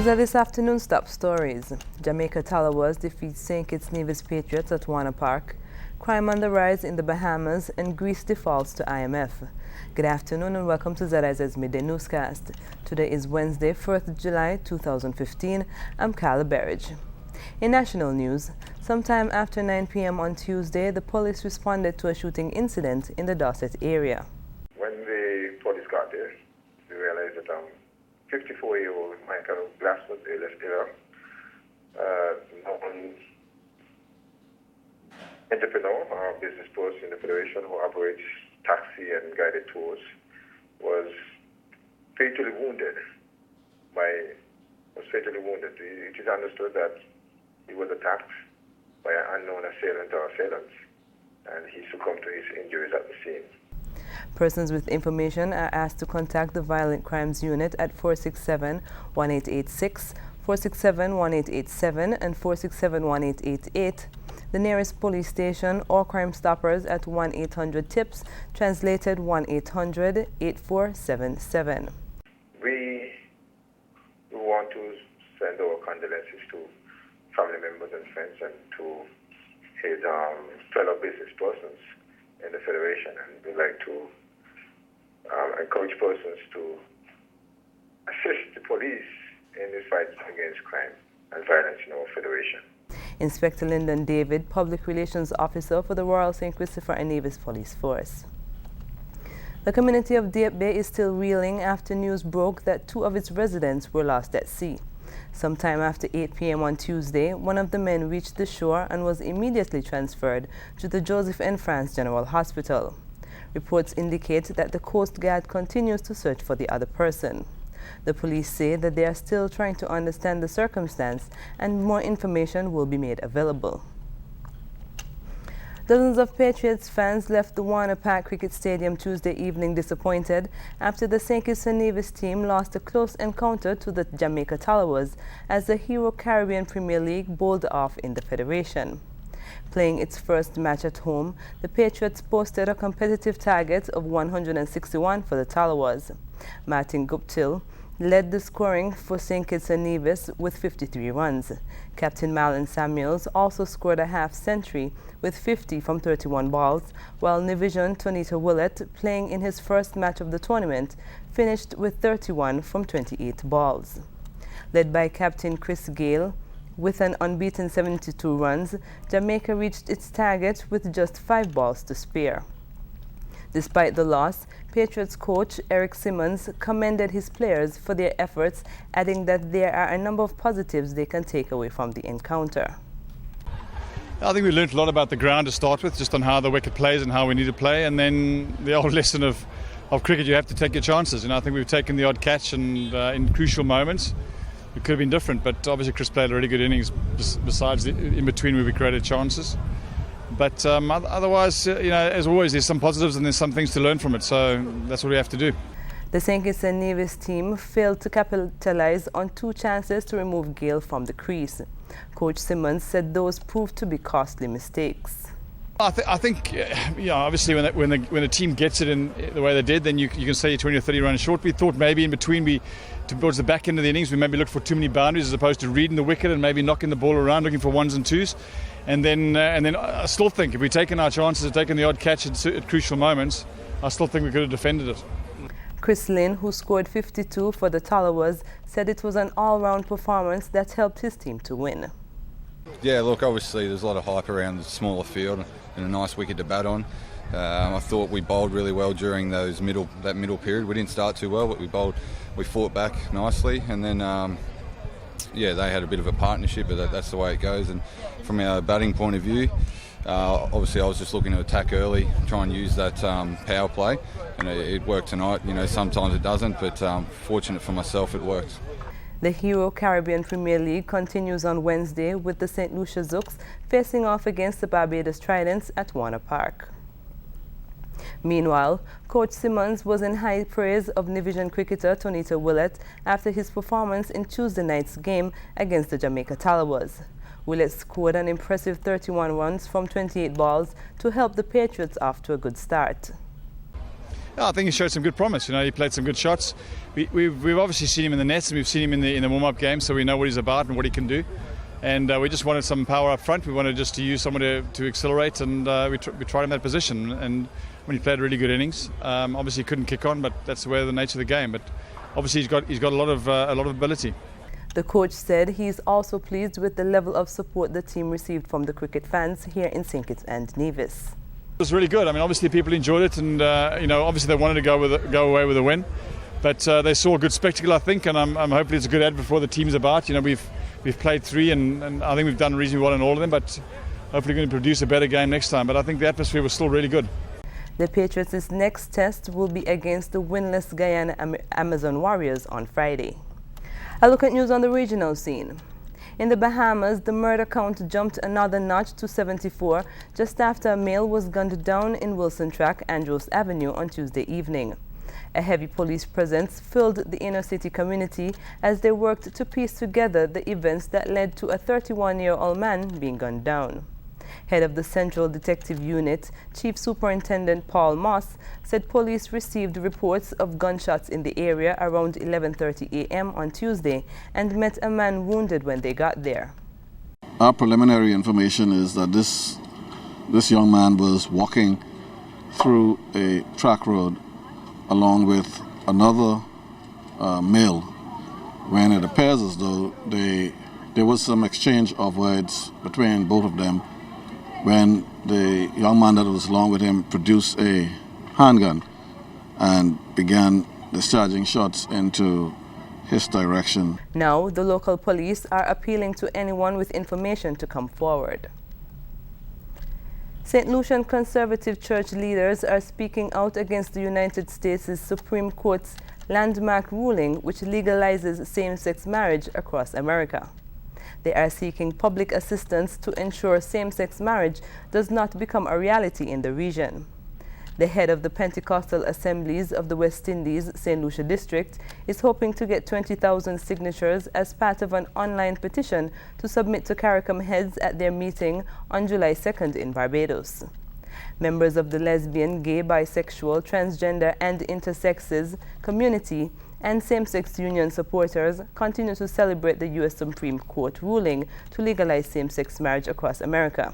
These are this afternoon's top stories. Jamaica Talawas defeats St. Kitts Nevis Patriots at Warner Park. Crime on the rise in the Bahamas, and Greece defaults to IMF. Good afternoon and welcome to ZIZ Mid newscast. Today is Wednesday, 4th July 2015. I'm Carla Berridge. In national news, sometime after 9 p.m. on Tuesday, the police responded to a shooting incident in the Dorset area. When the police got there, they realized that 54-year-old Michael Glasswood, they left there. Known entrepreneur or business person in the Federation who operates taxi and guided tours was fatally wounded. It is understood that he was attacked by an unknown assailant or assailants, and he succumbed to his injuries at the scene. Persons with information are asked to contact the Violent Crimes Unit at 467-1886, 467-1887 and 467-1888, the nearest police station, or Crime Stoppers at 1-800-TIPS, translated 1-800-8477. We want to send our condolences to family members and friends and to his fellow business persons in the Federation, and we'd like to encourage persons to assist the police in this fight against crime and violence in our Federation. Inspector Lyndon David, Public Relations Officer for the Royal St. Christopher and Nevis Police Force. The community of Dieppe Bay is still reeling after news broke that 2 of its residents were lost at sea. Sometime after 8 p.m. on Tuesday, one of the men reached the shore and was immediately transferred to the Joseph N. France General Hospital. Reports indicate that the Coast Guard continues to search for the other person. The police say that they are still trying to understand the circumstance and more information will be made available. Dozens of Patriots fans left the Warner Park Cricket Stadium Tuesday evening disappointed after the St. Kitts and Nevis team lost a close encounter to the Jamaica Talawas as the Hero Caribbean Premier League bowled off in the Federation. Playing its first match at home, the Patriots posted a competitive target of 161 for the Talawas. Martin Guptill led the scoring for St. Kitts and Nevis with 53 runs. Captain Marlon Samuels also scored a half-century with 50 from 31 balls, while Nivision Tonita Willett, playing in his first match of the tournament, finished with 31 from 28 balls. Led by Captain Chris Gale, with an unbeaten 72 runs, Jamaica reached its target with just 5 balls to spare. Despite the loss, Patriots coach Eric Simmons commended his players for their efforts, adding that there are a number of positives they can take away from the encounter. I think we learned a lot about the ground to start with, just on how the wicket plays and how we need to play, and then the old lesson of cricket, you have to take your chances. And I think we've taken the odd catch, and in crucial moments it could have been different, but obviously Chris played a really good innings besides in between where we created chances. But otherwise, as always, there's some positives and there's some things to learn from it, so that's what we have to do. The St. Kitts and Nevis team failed to capitalize on 2 chances to remove Gale from the crease. Coach Simmons said those proved to be costly mistakes. I think, obviously when the team gets it in the way they did, then you can say you're 20 or 30 runs short. We thought maybe in between, towards the back end of the innings, we maybe looked for too many boundaries as opposed to reading the wicket and maybe knocking the ball around, looking for 1s and 2s. And then I still think if we'd taken our chances of taking the odd catch at crucial moments, I still think we could have defended it. Chris Lynn, who scored 52 for the Talawas, said it was an all-round performance that helped his team to win. Yeah, look, obviously there's a lot of hype around the smaller field and a nice wicket to bat on. I thought we bowled really well during that middle period. We didn't start too well, but we fought back nicely, and then they had a bit of a partnership, but that's the way it goes. And from our batting point of view, obviously I was just looking to attack early, try and use that power play, and it worked tonight. Sometimes it doesn't, but fortunate for myself, it worked. The Hero Caribbean Premier League continues on Wednesday with the St. Lucia Zooks facing off against the Barbados Tridents at Warner Park. Meanwhile, Coach Simmons was in high praise of Nivision cricketer Tonita Willett after his performance in Tuesday night's game against the Jamaica Talawas. Willett scored an impressive 31 runs from 28 balls to help the Patriots off to a good start. Yeah, I think he showed some good promise. You know, he played some good shots. We've obviously seen him in the nets, and we've seen him in the warm-up game, so we know what he's about and what he can do. And we just wanted some power up front. We wanted just to use someone to accelerate, and we tried him that position. And when he played really good innings, obviously he couldn't kick on, but that's the way of the nature of the game. But obviously he's got a lot of ability. The coach said he is also pleased with the level of support the team received from the cricket fans here in St. Kitts and Nevis. It was really good. I mean, obviously people enjoyed it, and you know, obviously they wanted to go away with a win. But they saw a good spectacle, I think, and I'm hopefully it's a good ad before the team's about. You know, we've played 3, and I think we've done reasonably well in all of them. But hopefully going to produce a better game next time. But I think the atmosphere was still really good. The Patriots' next test will be against the winless Guyana Amazon Warriors on Friday. A look at news on the regional scene. In the Bahamas, the murder count jumped another notch to 74 just after a male was gunned down in Wilson Track, Andros Avenue on Tuesday evening. A heavy police presence filled the inner city community as they worked to piece together the events that led to a 31-year-old man being gunned down. Head of the Central Detective Unit, Chief Superintendent Paul Moss, said police received reports of gunshots in the area around 11:30 a.m. on Tuesday and met a man wounded when they got there. Our preliminary information is that this young man was walking through a track road along with another male when it appears as though there was some exchange of words between both of them when the young man that was along with him produced a handgun and began discharging shots into his direction. Now, the local police are appealing to anyone with information to come forward. St. Lucian Conservative Church leaders are speaking out against the United States' Supreme Court's landmark ruling which legalizes same-sex marriage across America. They are seeking public assistance to ensure same-sex marriage does not become a reality in the region. The head of the Pentecostal Assemblies of the West Indies, St. Lucia District, is hoping to get 20,000 signatures as part of an online petition to submit to CARICOM heads at their meeting on July 2nd in Barbados. Members of the lesbian, gay, bisexual, transgender, and intersexes community and same-sex union supporters continue to celebrate the U.S. Supreme Court ruling to legalize same-sex marriage across America.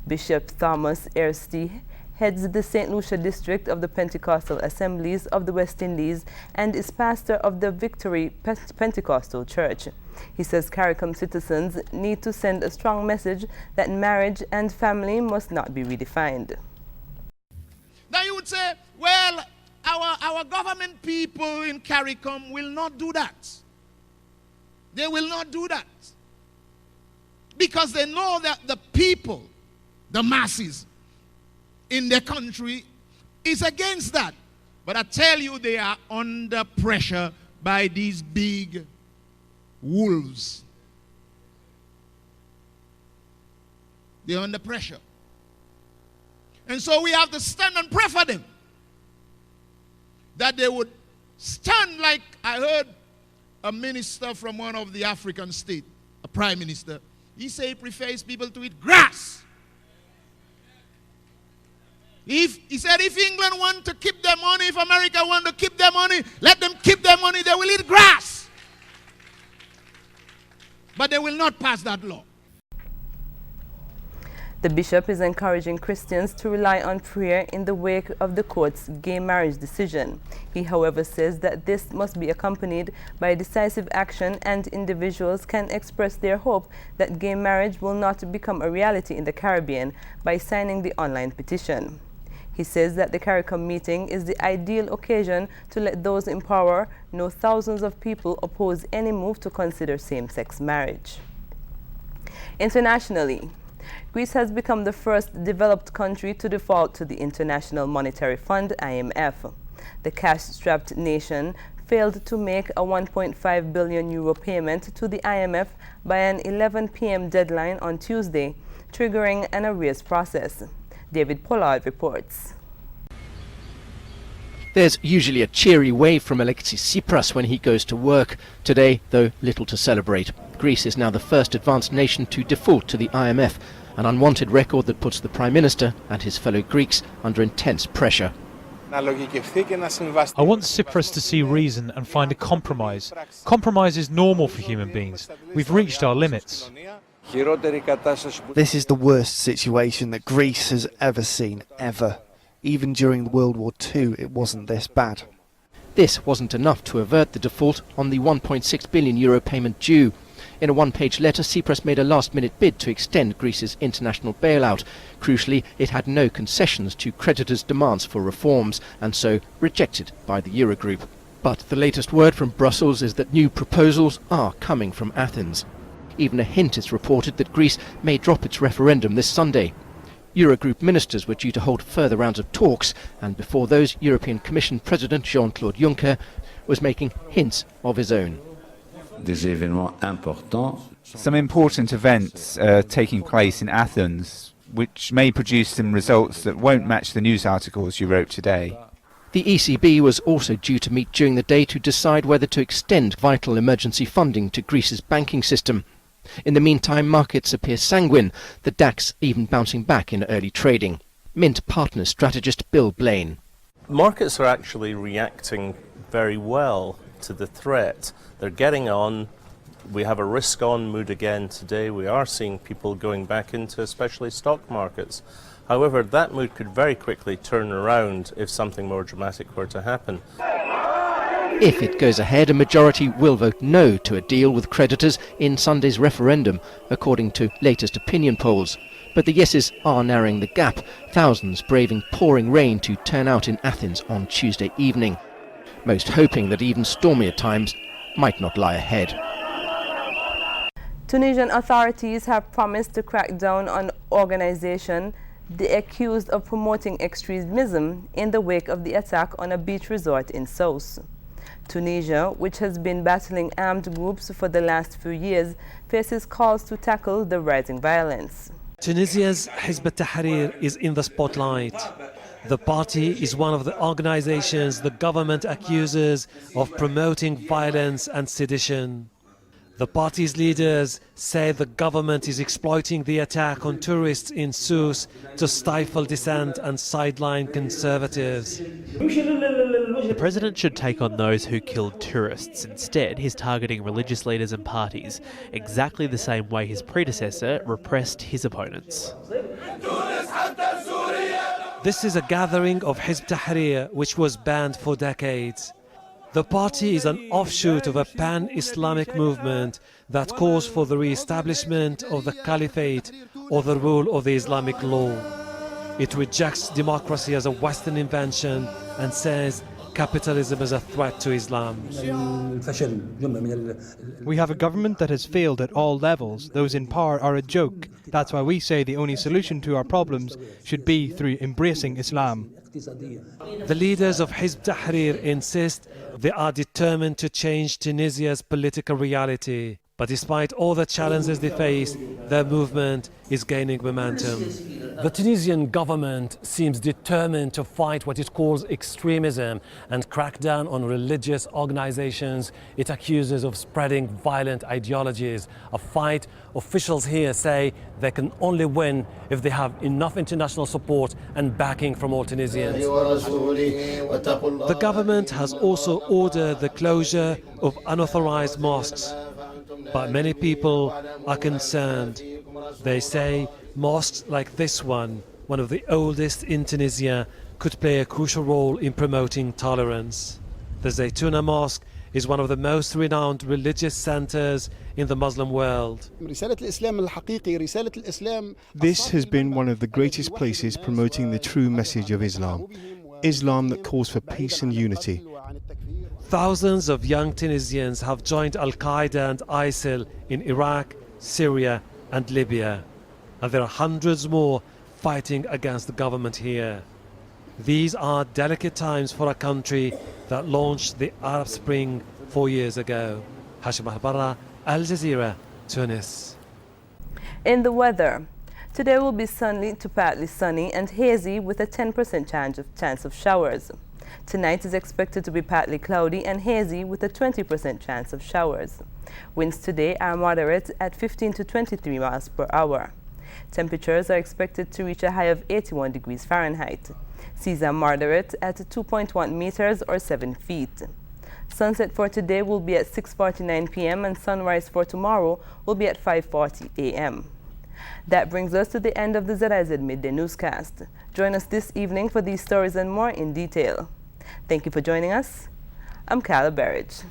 Bishop Thomas Erste heads the St. Lucia district of the Pentecostal Assemblies of the West Indies and is pastor of the Victory Pentecostal Church. He says CARICOM citizens need to send a strong message that marriage and family must not be redefined. Now you would say, well, our government people in CARICOM will not do that. They will not do that. Because they know that the people, the masses in their country is against that. But I tell you, they are under pressure by these big wolves. They're under pressure. And so we have to stand and pray for them. That they would stand like I heard a minister from one of the African states, a prime minister. He said he prefers people to eat grass. He said if England want to keep their money, if America want to keep their money, let them keep their money, they will eat grass. But they will not pass that law. The bishop is encouraging Christians to rely on prayer in the wake of the court's gay marriage decision. He, however, says that this must be accompanied by decisive action and individuals can express their hope that gay marriage will not become a reality in the Caribbean by signing the online petition. He says that the CARICOM meeting is the ideal occasion to let those in power know thousands of people oppose any move to consider same-sex marriage. Internationally, Greece has become the first developed country to default to the International Monetary Fund, IMF. The cash-strapped nation failed to make a €1.5 billion payment to the IMF by an 11 p.m. deadline on Tuesday, triggering an arrears process. David Pollard reports. There's usually a cheery wave from Alexis Tsipras when he goes to work. Today, though, little to celebrate. Greece is now the first advanced nation to default to the IMF, an unwanted record that puts the Prime Minister and his fellow Greeks under intense pressure. I want Cyprus to see reason and find a compromise. Compromise is normal for human beings. We've reached our limits. This is the worst situation that Greece has ever seen, ever. Even during World War II, it wasn't this bad. This wasn't enough to avert the default on the €1.6 billion payment due. In a one-page letter, Cyprus made a last-minute bid to extend Greece's international bailout. Crucially, it had no concessions to creditors' demands for reforms, and so rejected by the Eurogroup. But the latest word from Brussels is that new proposals are coming from Athens. Even a hint is reported that Greece may drop its referendum this Sunday. Eurogroup ministers were due to hold further rounds of talks, and before those, European Commission President Jean-Claude Juncker was making hints of his own. Some important events are taking place in Athens, which may produce some results that won't match the news articles you wrote today. The ECB was also due to meet during the day to decide whether to extend vital emergency funding to Greece's banking system. In the meantime, markets appear sanguine, the DAX even bouncing back in early trading. Mint Partners strategist Bill Blaine. Markets are actually reacting very well to the threat. They're getting on. We have a risk-on mood again today. We are seeing people going back into especially stock markets. However, that mood could very quickly turn around if something more dramatic were to happen. If it goes ahead, a majority will vote no to a deal with creditors in Sunday's referendum, according to latest opinion polls. But the yeses are narrowing the gap, thousands braving pouring rain to turn out in Athens on Tuesday evening, most hoping that even stormier times might not lie ahead. Tunisian authorities have promised to crack down on organizations accused of promoting extremism in the wake of the attack on a beach resort in Sousse. Tunisia, which has been battling armed groups for the last few years, faces calls to tackle the rising violence. Tunisia's ZIZ Mid is in the spotlight. The party is one of the organizations the government accuses of promoting violence and sedition. The party's leaders say the government is exploiting the attack on tourists in Sousse to stifle dissent and sideline conservatives. The president should take on those who killed tourists. Instead, he's targeting religious leaders and parties, exactly the same way his predecessor repressed his opponents. This is a gathering of Hizb Tahrir, which was banned for decades. The party is an offshoot of a pan-Islamic movement that calls for the re-establishment of the caliphate or the rule of the Islamic law. It rejects democracy as a Western invention and says capitalism is a threat to Islam. We have a government that has failed at all levels. Those in power are a joke. That's why we say the only solution to our problems should be through embracing Islam. The leaders of Hizb Tahrir insist they are determined to change Tunisia's political reality. But despite all the challenges they face, their movement is gaining momentum. The Tunisian government seems determined to fight what it calls extremism and crack down on religious organizations it accuses of spreading violent ideologies. A fight officials here say they can only win if they have enough international support and backing from all Tunisians. The government has also ordered the closure of unauthorized mosques. But many people are concerned. They say mosques like this one of the oldest in Tunisia, could play a crucial role in promoting tolerance. The Zaytuna Mosque is one of the most renowned religious centers in the Muslim world. This has been one of the greatest places promoting the true message of Islam. Islam that calls for peace and unity. Thousands of young Tunisians have joined Al-Qaeda and ISIL in Iraq, Syria and Libya. And there are hundreds more fighting against the government here. These are delicate times for a country that launched the Arab Spring 4 years ago. Hashim Al-Barra, Al Jazeera, Tunis. In the weather, today will be sunny to partly sunny and hazy with a 10% chance of showers. Tonight is expected to be partly cloudy and hazy with a 20% chance of showers. Winds today are moderate at 15 to 23 miles per hour. Temperatures are expected to reach a high of 81 degrees Fahrenheit. Seas are moderate at 2.1 meters or 7 feet. Sunset for today will be at 6:49 p.m. and sunrise for tomorrow will be at 5:40 a.m. That brings us to the end of the ZIZ Midday Newscast. Join us this evening for these stories and more in detail. Thank you for joining us. I'm Carla Berridge.